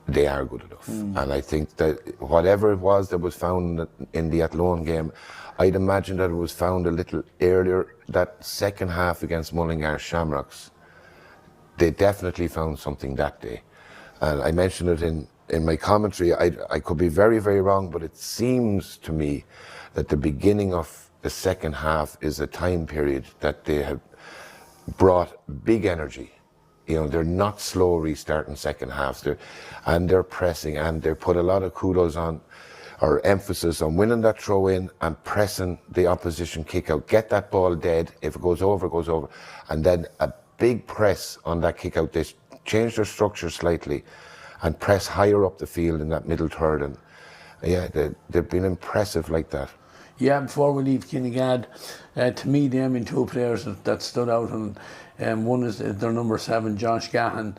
they are good enough. And I think that whatever it was that was found in the Athlone game, I'd imagine that it was found a little earlier. That second half against Mullingar Shamrocks, they definitely found something that day. And I mentioned it in my commentary. I could be very, very wrong, but it seems to me that the beginning of the second half is a time period that they have brought big energy. You know, they're not slow restarting second halves. They're pressing, and they put a lot of kudos on, or emphasis on, winning that throw in and pressing the opposition kick out. Get that ball dead. If it goes over, it goes over. And then a big press on that kick out. They change their structure slightly and press higher up the field in that middle third. And yeah, they've been impressive like that. Yeah, before we leave Kinigad, to me, Damien, two players that stood out, and one is their number 7, Josh Gahan,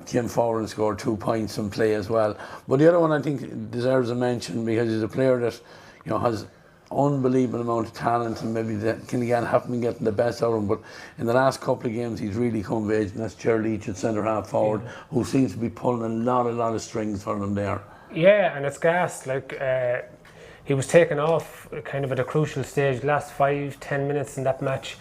came forward and scored 2 points in play as well. But the other one I think deserves a mention because he's a player that, you know, has unbelievable amount of talent, and maybe that Kinigad haven't been getting the best out of him, but in the last couple of games he's really come of age, and that's Ger Leach at centre half forward, who seems to be pulling a lot of strings for them there. Yeah, and it's gas, like he was taken off kind of at a crucial stage, last 5-10 minutes in that match,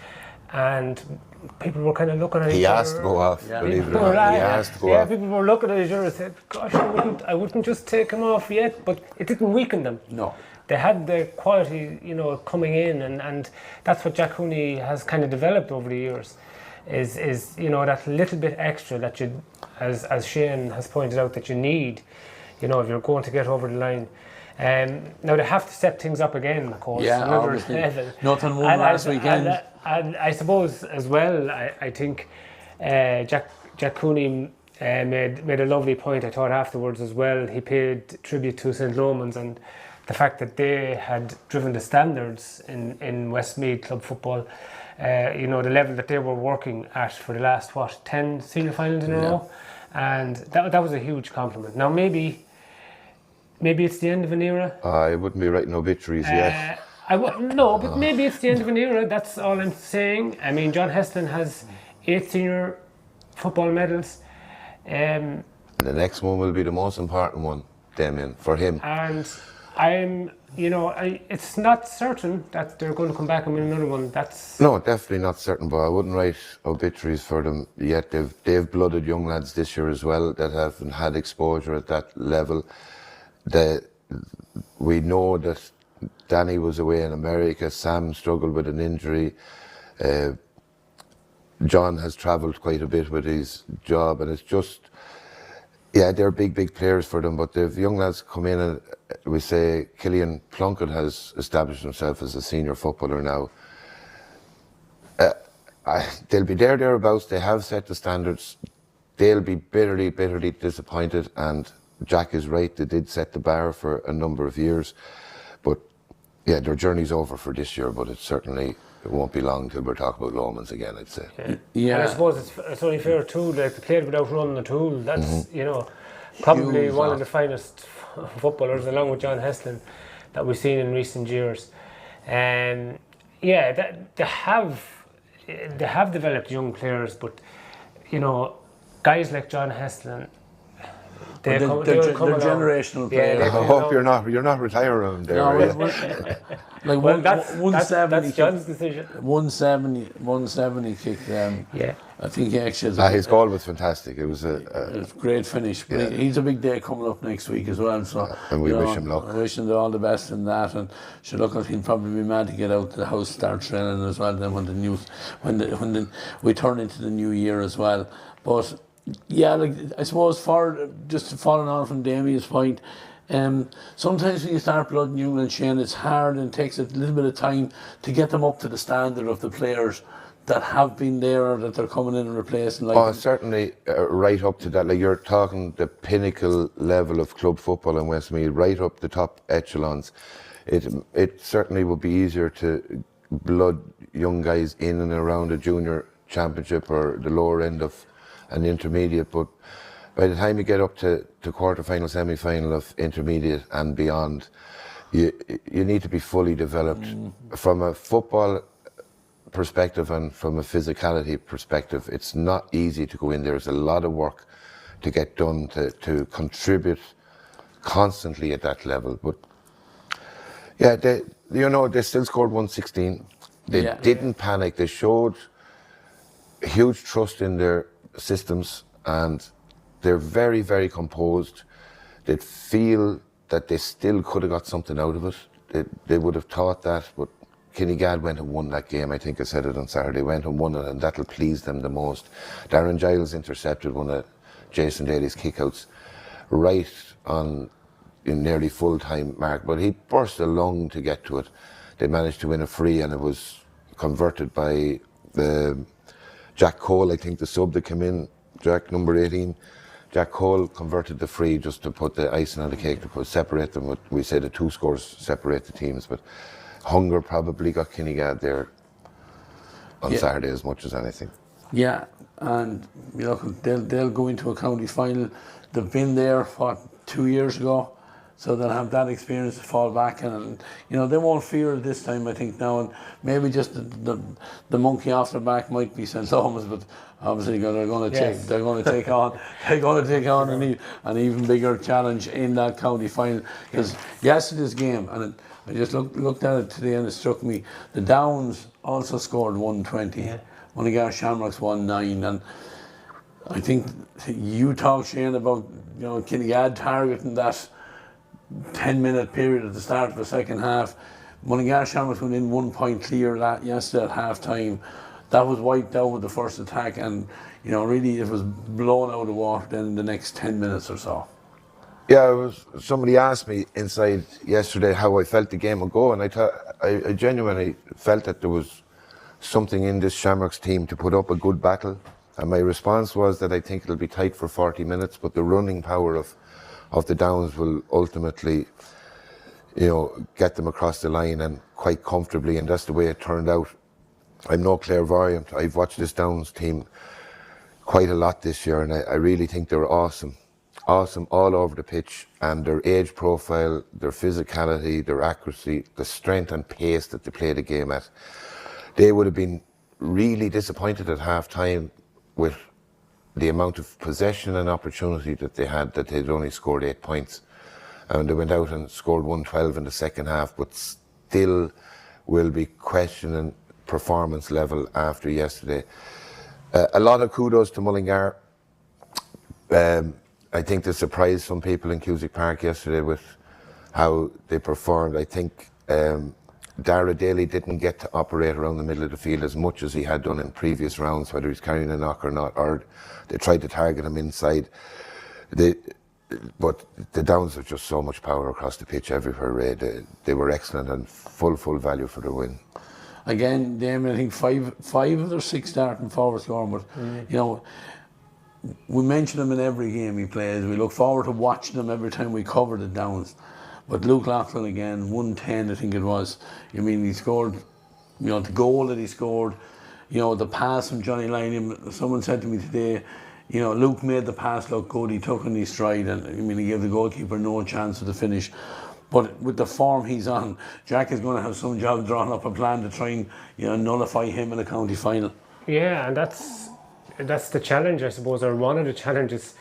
and people were kind of looking at each other. He asked to go off, believe it or not. He asked to go off. Yeah, people were looking at each other and said, gosh, I wouldn't just take him off yet, but it didn't weaken them. No. They had the quality, you know, coming in, and that's what Jack Cooney has kind of developed over the years, is you know, that little bit extra that you, as Shane has pointed out, that you need, you know, if you're going to get over the line. Now they have to step things up again, of course. Yeah, obviously. Nothing won last weekend. And I suppose as well, I think Jack Cooney made a lovely point, I thought, afterwards as well. He paid tribute to St. Loman's and the fact that they had driven the standards in Westmeath club football, you know, the level that they were working at for the last, 10 senior finals in a row. And that was a huge compliment. Now maybe maybe it's the end of an era. I wouldn't be writing obituaries yet. No, but maybe it's the end of an era. That's all I'm saying. I mean, John Heston has 8 senior football medals. And the next one will be the most important one, Damien, for him. And it's not certain that they're going to come back and win another one. No, definitely not certain, but I wouldn't write obituaries for them yet. They've blooded young lads this year as well that haven't had exposure at that level. We know that Danny was away in America, Sam struggled with an injury, John has travelled quite a bit with his job, and it's just, they're big players for them, but the young lads come in and we say Killian Plunkett has established himself as a senior footballer now. They'll be thereabouts, they have set the standards, they'll be bitterly disappointed, and Jack is right, they did set the bar for a number of years, but their journey's over for this year, but it won't be long till we're talking about Lomans again, I'd say. Yeah. And I suppose it's only fair too, like they played without running the tool. That's, probably one of the finest footballers, along with John Heston, that we've seen in recent years. And they have developed young players, but guys like John Heston, they're generational players. I hope you're not retiring there. That's John's decision. 170 kicked them. I think he actually. His goal was fantastic. It was a great finish. But he's a big day coming up next week as well. So and we wish him luck. I wish him all the best in that. And he'll probably be mad to get out to the house, start training as well. Then when we turn into the new year as well. But I suppose just following on from Damien's point, sometimes when you start blooding young and Shane, it's hard and it takes a little bit of time to get them up to the standard of the players that have been there or that they're coming in and replacing. Certainly right up to that. Like you're talking the pinnacle level of club football in Westmeath, right up the top echelons. It certainly would be easier to blood young guys in and around a junior championship or the lower end of an intermediate, but by the time you get up to quarter-final, semi-final of intermediate and beyond, you need to be fully developed from a football perspective and from a physicality perspective. It's not easy to go in there. There's a lot of work to get done to contribute constantly at that level. But they still scored 116. They didn't panic. They showed huge trust in their systems, and they're very composed. They feel that they still could have got something out of it. They would have thought that, but Kinigad went and won that game. I think I said it on Saturday. Went and won it, and that'll please them the most. Darren Giles intercepted one of Jason Daly's kickouts right on in nearly full-time mark, but he burst a lung to get to it. They managed to win a free, and it was converted by Jack Cole, I think the sub that came in, Jack number 18. Jack Cole converted the free just to put the icing on the cake, to separate them. We say the 2 scores separate the teams, but hunger probably got Kinigad there on Saturday as much as anything. Yeah, and they'll go into a county final. They've been there 2 years ago, so they'll have that experience to fall back in, and they won't fear it this time, I think now, and maybe just the monkey off their back might be St. Thomas, but obviously they're going to take on an even bigger challenge in that county final, because yesterday's game, and I just looked at it today and it struck me, the Downs also scored 120. Donegal Shamrocks won 9, and I think you talked, Shane, about Kinigad targeting that 10-minute period at the start of the second half. Donegal Shamrocks went in 1 point clear yesterday at half time. That was wiped out with the first attack, and really it was blown out of the water then in the next 10 minutes or so. Somebody asked me inside yesterday how I felt the game would go, and I genuinely felt that there was something in this Shamrocks team to put up a good battle, and my response was that I think it'll be tight for 40 minutes, but the running power of the Downs will ultimately get them across the line, and quite comfortably, and that's the way it turned out. I'm no clairvoyant. I've watched this Downs team quite a lot this year, and I really think they're awesome awesome all over the pitch, and their age profile, their physicality, their accuracy, the strength and pace that they play the game at. They would have been really disappointed at half time with the amount of possession and opportunity that they had, that they'd only scored 8 points. And they went out and scored 112 in the second half, but still will be questioning performance level after yesterday. A lot of kudos to Mullingar. I think they surprised some people in Cusack Park yesterday with how they performed. I think Dara Daly didn't get to operate around the middle of the field as much as he had done in previous rounds, whether he's carrying a knock or not, or they tried to target him inside. But the Downs have just so much power across the pitch everywhere, Ray. They were excellent and full value for the win. Again, Damien, I think five of their 6 starting forwards scoring, but you know, we mention him in every game he plays. We look forward to watching him every time we cover the Downs. But Luke Laughlin again, 110 I think it was. I mean, he scored, you know, the goal that he scored, you know, the pass from Johnny Lynham. Someone said to me today, you know, Luke made the pass look good, he took in his stride, and I mean, he gave the goalkeeper no chance of the finish. But with the form he's on, Jack is going to have some job drawing up a plan to try and, you know, nullify him in the county final. Yeah, and that's the challenge, I suppose, or one of the challenges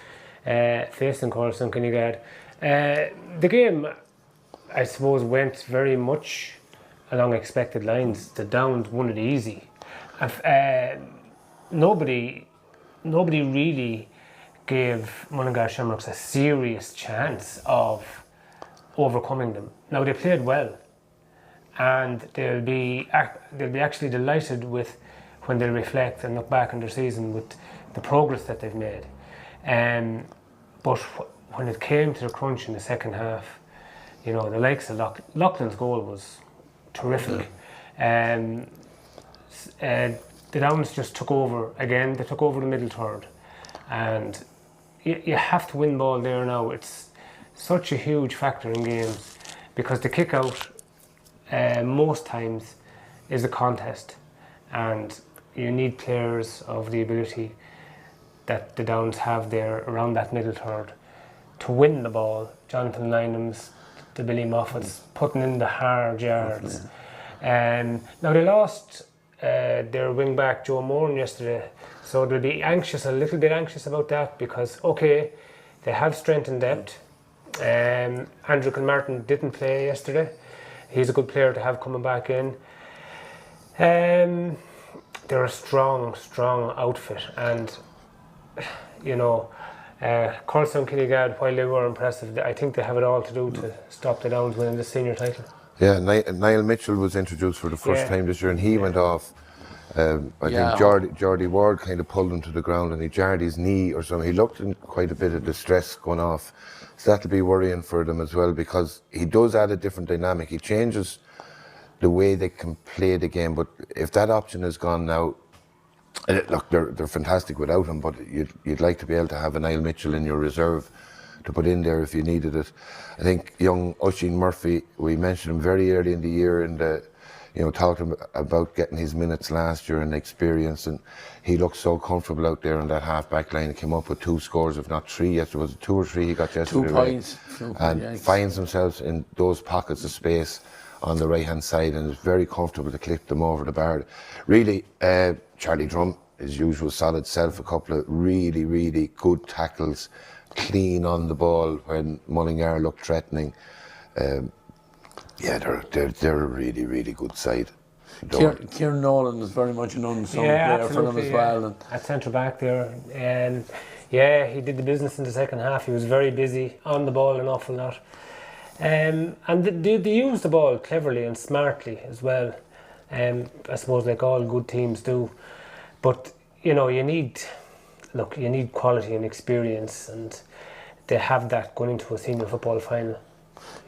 facing Carson Kinigad. The game, I suppose, went very much along expected lines. The Downs won it easy. Nobody really gave Mullingar Shamrocks a serious chance of overcoming them. Now, they played well, and they'll be actually delighted with when they reflect and look back on their season with the progress that they've made. But when it came to the crunch in the second half, you know, the likes of Loughlin's goal was terrific. The Downs just took over again. They took over the middle third, and you have to win ball there now. It's such a huge factor in games because the kick out most times is a contest, and you need players of the ability that the Downs have there around that middle third to win the ball. Jonathan Lynham's, the Billy Moffat's putting in the hard yards. Now they lost their wing back Joe Moore yesterday, so they'll be a little bit anxious about that, because okay, they have strength in depth. Andrew Martin didn't play yesterday. He's a good player to have coming back in. They're a strong outfit, and you know, Carson Kinigad, while they were impressive, I think they have it all to do to stop the Downs winning the senior title. Yeah, Niall Mitchell was introduced for the first time this year, and he went off. I think Geordie Ward kind of pulled him to the ground, and he jarred his knee or something. He looked in quite a bit of distress going off. So that'll be worrying for them as well, because he does add a different dynamic. He changes the way they can play the game, but if that option is gone now, look, they're fantastic without him, but you'd like to be able to have a Niall Mitchell in your reserve to put in there if you needed it. I think young Oisin Murphy, we mentioned him very early in the year, and talked about getting his minutes last year and experience, and he looked so comfortable out there on that half-back line. He came up with 2 scores, if not 3 yesterday. Was it 2 or 3 he got yesterday? 2 points. And finds himself in those pockets of space on the right-hand side, and is very comfortable to clip them over the bar. Really, Charlie Drum, his usual solid self, a couple of really, really good tackles, clean on the ball when Mullingar looked threatening. They're a really, really good side. Kieran Nolan is very much an unsung player for them as well. And at centre back there, and he did the business in the second half. He was very busy on the ball an awful lot, and they used the ball cleverly and smartly as well. I suppose like all good teams do, but you need quality and experience, and they have that going into a senior football final.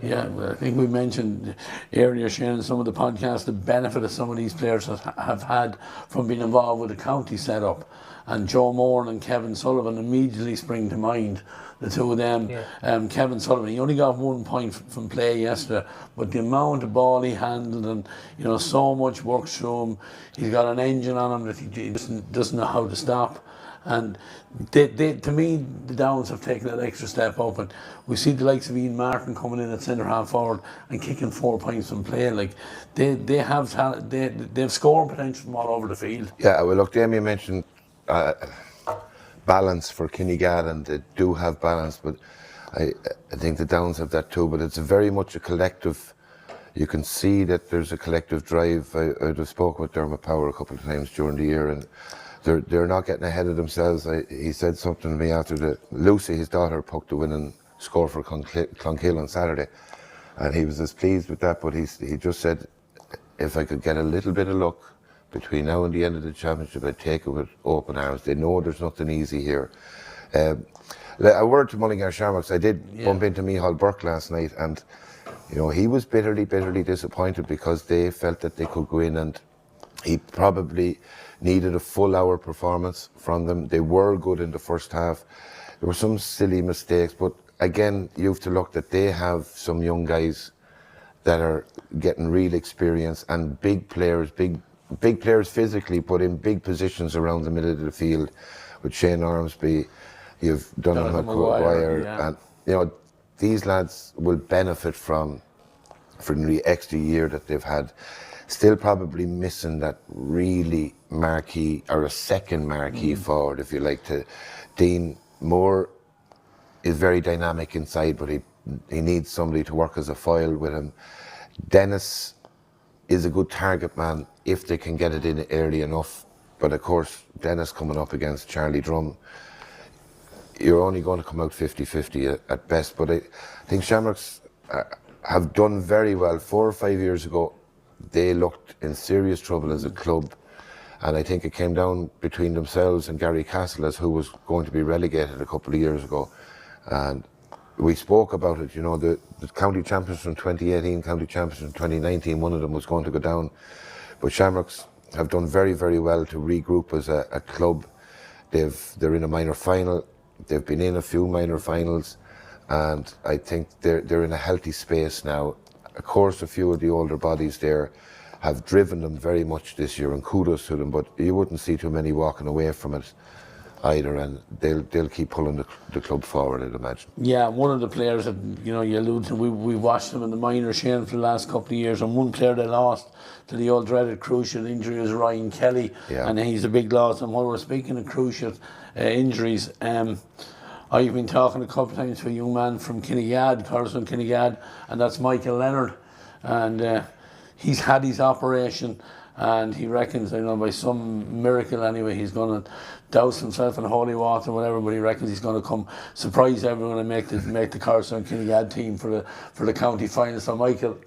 Yeah, I think we mentioned earlier, Shane, in some of the podcasts, the benefit of some of these players have had from being involved with the county setup. And Joe Moore and Kevin Sullivan immediately spring to mind, the two of them. Yeah. Kevin Sullivan, he only got 1 point from play yesterday, but the amount of ball he handled, and so much works through him. He's got an engine on him that he doesn't know how to stop. And they, to me, the Downs have taken that extra step up, and we see the likes of Ian Martin coming in at centre half forward and kicking 4 points from play. Like they have talent, they've scoring potential from all over the field. Yeah, well, look, Damien mentioned balance for Kinigad, and they do have balance, but I think the Downs have that too. But it's very much a collective. You can see that there's a collective drive. I'd have spoken with Dermot Power a couple of times during the year, and they're not getting ahead of themselves. He said something to me after Lucy, his daughter, poked the winning score for Clonkill on Saturday, and he was as pleased with that. But he just said, if I could get a little bit of luck between now and the end of the championship, I'd take it with open arms. They know there's nothing easy here. A word to Mullingar Shamrocks. I did bump into Micheál Burke last night, and he was bitterly disappointed because they felt that they could go in, and he probably needed a full hour performance from them. They were good in the first half. There were some silly mistakes, but again, you have to look that they have some young guys that are getting real experience and big players physically, but in big positions around the middle of the field. With Shane Ormsby, you've Donoghue McGuire, and these lads will benefit from the extra year that they've had. Still probably missing that really marquee, or a second marquee forward, if you like. To Dean Moore is very dynamic inside, but he needs somebody to work as a foil with him. Dennis is a good target man if they can get it in early enough. But of course, Dennis coming up against Charlie Drum, you're only going to come out 50-50 at best. But I think Shamrocks have done very well. 4 or 5 years ago, they looked in serious trouble as a club. And I think it came down between themselves and Gary Castle, who was going to be relegated a couple of years ago. And we spoke about it, the county champions from 2018, county champions from 2019, one of them was going to go down. But Shamrocks have done very, very well to regroup as a club. They're in a minor final. They've been in a few minor finals, and I think they're in a healthy space now. Of course, a few of the older bodies there have driven them very much this year, and kudos to them, but you wouldn't see too many walking away from it either, and they'll keep pulling the club forward, I'd imagine. Yeah, one of the players that you alluded to, we watched them in the minor, Shane, for the last couple of years, and one player they lost to the old dreaded cruciate injury is Ryan Kelly, and he's a big loss. And while we're speaking of cruciate injuries, I've been talking a couple of times to a young man from Kinigad, Carson Kinigad, and that's Michael Leonard, and he's had his operation. And he reckons, by some miracle anyway, he's going to douse himself in holy water or whatever, but he reckons he's going to come surprise everyone and make the Carson Kinigad team for the county final. So Michael,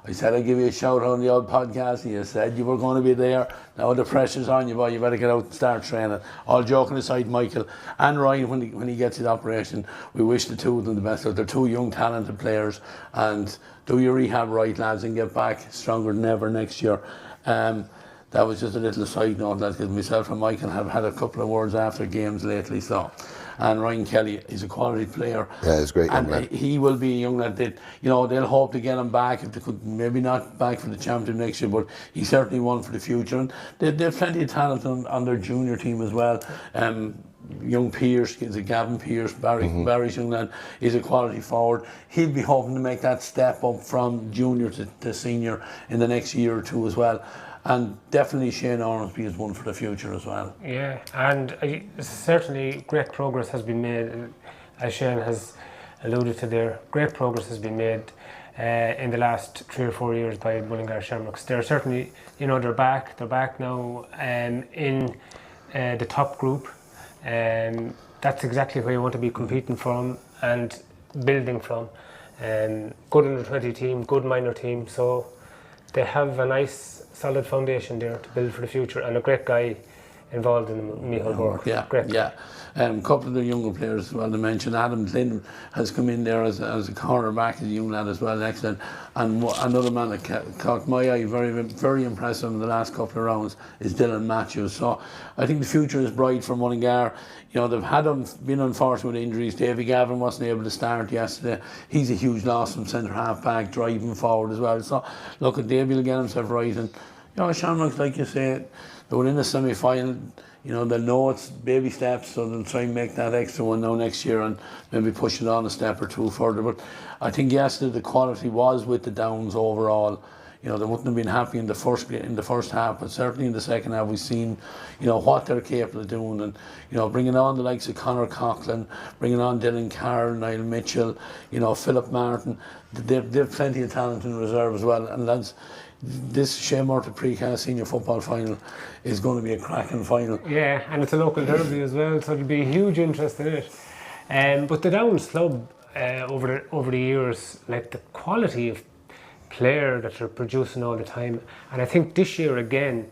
I said I'd give you a shout out on the old podcast, and you said you were going to be there. Now the pressure's on you, boy, you better get out and start training. All joking aside, Michael and Ryan, when he gets his operation, we wish the two of them the best. They're two young talented players, and do your rehab right, lads, and get back stronger than ever next year. That was just a little side note, because myself and Michael have had a couple of words after games lately. So, and Ryan Kelly is a quality player. Yeah, he's a great young lad. He will be a young lad that they'll hope to get him back if they could. Maybe not back for the championship next year, but he's certainly one for the future. And they have plenty of talent on their junior team as well. Young Pierce, is a Gavin Pierce, Barry's young lad, is a quality forward. He'll be hoping to make that step up from junior to senior in the next year or two as well. And definitely Shane Ormsby is one for the future as well. Yeah, and certainly great progress has been made, as Shane has alluded to there. Great progress has been made in the last 3 or 4 years by Mullingar Shamrocks. They're certainly, they're back now in the top group. That's exactly where you want to be competing from and building from. Good under 20 team, good minor team, so they have a nice solid foundation there to build for the future, and a great guy involved in Micheál Burke. Yeah, great. Yeah. A couple of the younger players as well to mention. Adam Glynn has come in there as a cornerback, as a young lad as well, excellent. And another man that caught my eye, very, very impressive in the last couple of rounds, is Dylan Matthews. So I think the future is bright for Mullingar. They've been unfortunate with injuries. Davy Gavin wasn't able to start yesterday. He's a huge loss from centre half back, driving forward as well. So look, Davy will get himself right. And Shamrocks, like you say, they were in the semi-final. they'll know it's baby steps, so they'll try and make that extra one now next year and maybe push it on a step or two further. But I think yesterday the quality was with the Downs overall. They wouldn't have been happy in the first half, but certainly in the second half we've seen, what they're capable of doing, and bringing on the likes of Conor Coughlin, bringing on Dylan Carr, Niall Mitchell, Philip Martin. They've plenty of talent in reserve as well. And lads, this Shamrocks Precast Senior Football Final is going to be a cracking final. Yeah, and it's a local derby as well, so there'll be a huge interest in it. But the Downs club over the years, like the quality of player that they're producing all the time, and I think this year again,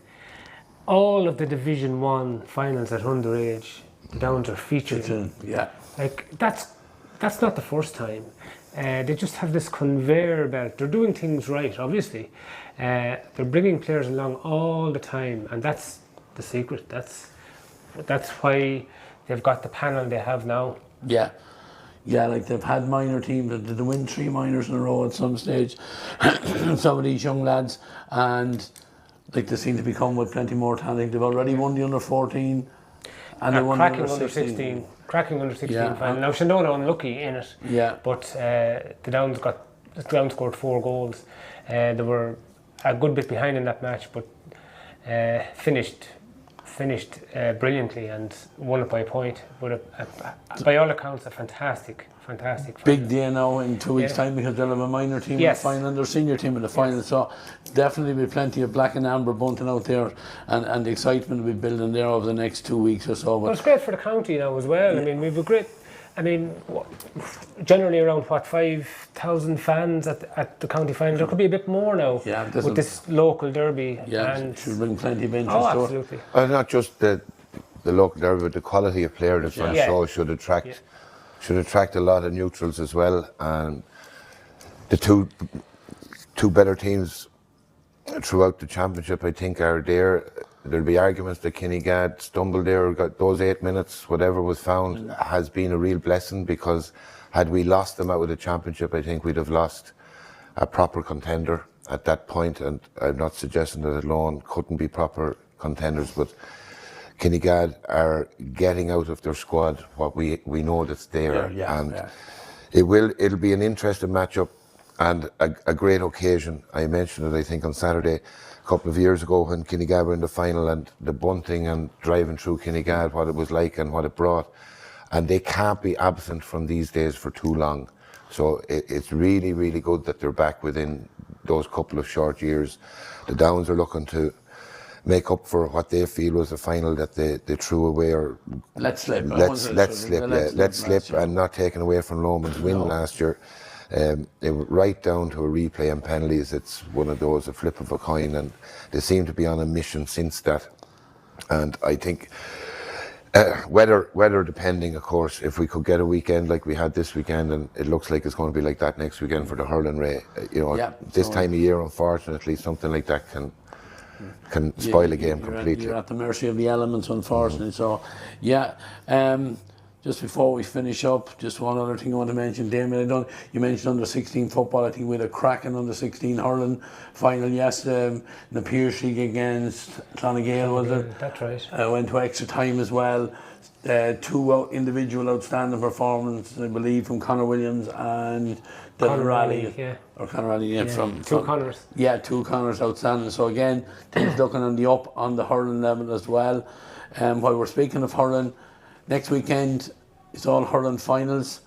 all of the Division 1 finals at underage, the Downs are featured in. Yeah, like that's not the first time. They just have this conveyor belt. They're doing things right, obviously. They're bringing players along all the time, and that's the secret. That's why they've got the panel they have now. Yeah, like they've had minor teams that did win 3 minors in a row at some stage. Some of these young lads, and like they seem to be coming with plenty more talent. They've already won the under 14, and they won the under 16. Cracking under 16 Yeah, final. Now Shandona unlucky in it. Yeah, but the Downs scored 4 goals. They were a good bit behind in that match, but finished brilliantly and won it by a point. But by all accounts, a fantastic big day now in 2 weeks' time, because they'll have a minor team in the final and their senior team in the final. So definitely be plenty of black and amber bunting out there, and the excitement will be building there over the next 2 weeks or so. But it's great for the county now as well. I mean, we've a great. I mean, generally around 5,000 fans at the county final. There could be a bit more now. Yeah, with this local derby. Yeah, and should bring plenty of interest. Oh, absolutely. Not just the local derby, but the quality of player that's on show should attract a lot of neutrals as well. And the two better teams throughout the championship, I think, are there. There'll be arguments that Kinigad stumbled there, got those 8 minutes, whatever was found, has been a real blessing, because had we lost them out of the championship, I think we'd have lost a proper contender at that point. And I'm not suggesting that alone couldn't be proper contenders, but Kinigad are getting out of their squad what we know that's there. It'll be an interesting matchup and a great occasion. I mentioned it, I think, on Saturday a couple of years ago when Kinigad were in the final, and the bunting and driving through Kinigad, what it was like and what it brought. And they can't be absent from these days for too long. So it's really, really good that they're back within those couple of short years. The Downs are looking to make up for what they feel was a final that they threw away, or let's slip and not taken away from Loman's win last year. They were right down to a replay and penalties. It's one of those, a flip of a coin, and they seem to be on a mission since that. And I think weather depending, of course, if we could get a weekend like we had this weekend, and it looks like it's going to be like that next weekend for the hurling Ray. This time of year, unfortunately, something like that can spoil a game completely. You're at the mercy of the elements, unfortunately. So, just before we finish up, just one other thing I want to mention, Damien. You mentioned under 16 football. I think we had a cracking under 16 hurling final yesterday in the Pierce League against Donoghue, was it? That's right. Went to extra time as well. 2 individual outstanding performances, I believe, from Conor Williams and Conor Raleigh, from two Conors. Yeah, 2 Conors outstanding. So again, things looking on the up on the hurling level as well. While we're speaking of hurling, next weekend it's all hurling finals.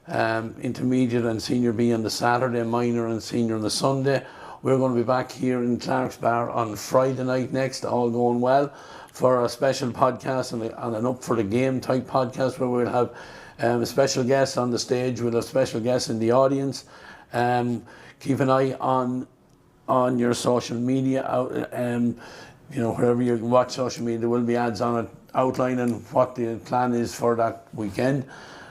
Intermediate and senior B on the Saturday, minor and senior on the Sunday. We're going to be back here in Clark's Bar on Friday night next, all going well, for a special podcast and an up for the game type podcast, where we'll have a special guest on the stage, with a special guest in the audience. Keep an eye on your social media, wherever you can watch social media, there will be ads on it outlining what the plan is for that weekend.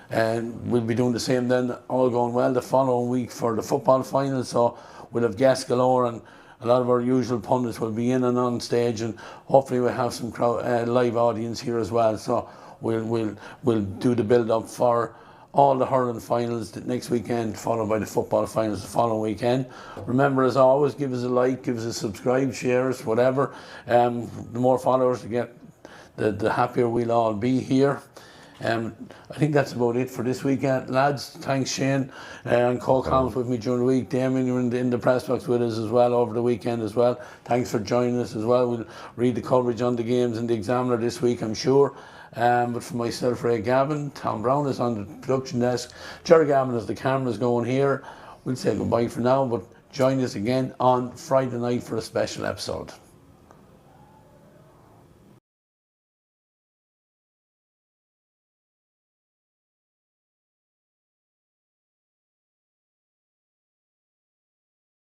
And we'll be doing the same then, all going well, the following week for the football final. So we'll have guests galore, and a lot of our usual pundits will be in and on stage, and hopefully we'll have some live audience here as well. So we'll do the build up for all the hurling finals next weekend, followed by the football finals the following weekend. Remember, as always, give us a like, give us a subscribe, share us, whatever. The more followers we get, the happier we'll all be here. I think that's about it for this weekend, lads. Thanks, Shane, and co-comments with me during the week. Damien, you're in the press box with us as well over the weekend as well. Thanks for joining us as well. We'll read the coverage on the games in the Examiner this week, I'm sure. But for myself, Ray Gavin, Tom Browne is on the production desk. Jerry Gavin as the camera's going here. We'll say goodbye for now, but join us again on Friday night for a special episode.